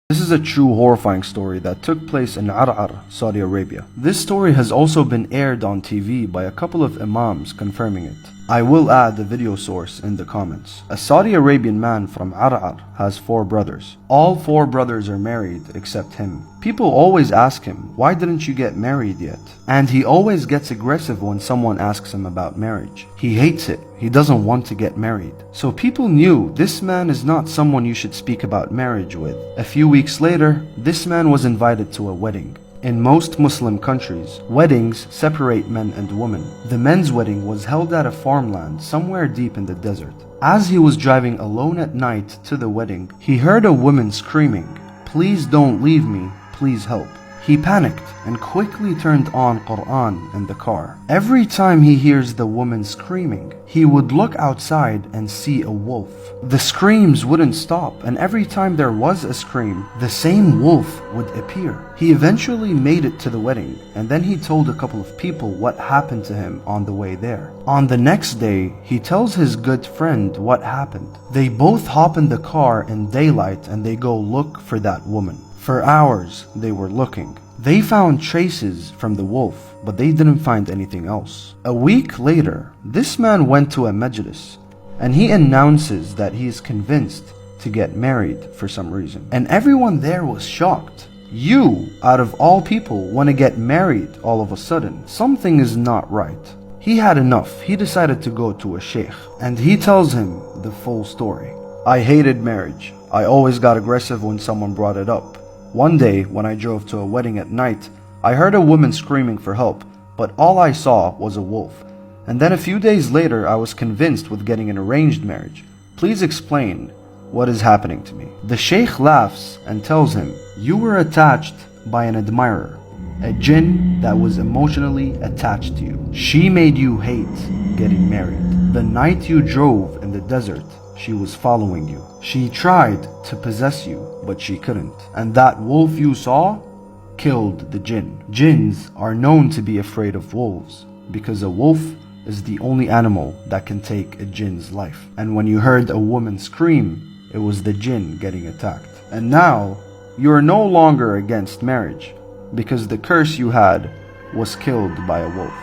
This is a true horrifying story that took place in Ar'ar, Saudi Arabia. This story has also been aired on TV by a couple of imams confirming it. I will add the video source in the comments. A Saudi Arabian man from Ar'ar has 4 brothers. All 4 brothers are married except him. People always ask him, why didn't you get married yet? And he always gets aggressive when someone asks him about marriage. He hates it. He doesn't want to get married. So people knew this man is not someone you should speak about marriage with. A few weeks later, this man was invited to a wedding. In most Muslim countries, weddings separate men and women. The men's wedding was held at a farmland somewhere deep in the desert. As he was driving alone at night to the wedding, he heard a woman screaming, "Please don't leave me, please help." He panicked and quickly turned on Quran in the car. Every time he hears the woman screaming, he would look outside and see a wolf. The screams wouldn't stop, and every time there was a scream, the same wolf would appear. He eventually made it to the wedding, and then he told a couple of people what happened to him on the way there. On the next day, he tells his good friend what happened. They both hop in the car in daylight and they go look for that woman. For hours, they were looking. They found traces from the wolf, but they didn't find anything else. A week later, this man went to a majlis, and he announces that he is convinced to get married for some reason. And everyone there was shocked. You, out of all people, want to get married all of a sudden. Something is not right. He had enough. He decided to go to a sheikh, and he tells him the full story. I hated marriage. I always got aggressive when someone brought it up. One day, when I drove to a wedding at night, I heard a woman screaming for help, but all I saw was a wolf. And then a few days later, I was convinced with getting an arranged marriage. Please explain what is happening to me. The sheikh laughs and tells him, you were attached by an admirer, a jinn that was emotionally attached to you. She made you hate getting married. The night you drove in the desert, she was following you. She tried to possess you, but she couldn't. And that wolf you saw killed the jinn. Jinns are known to be afraid of wolves because a wolf is the only animal that can take a jinn's life. And when you heard a woman scream, it was the jinn getting attacked. And now, you are no longer against marriage because the curse you had was killed by a wolf.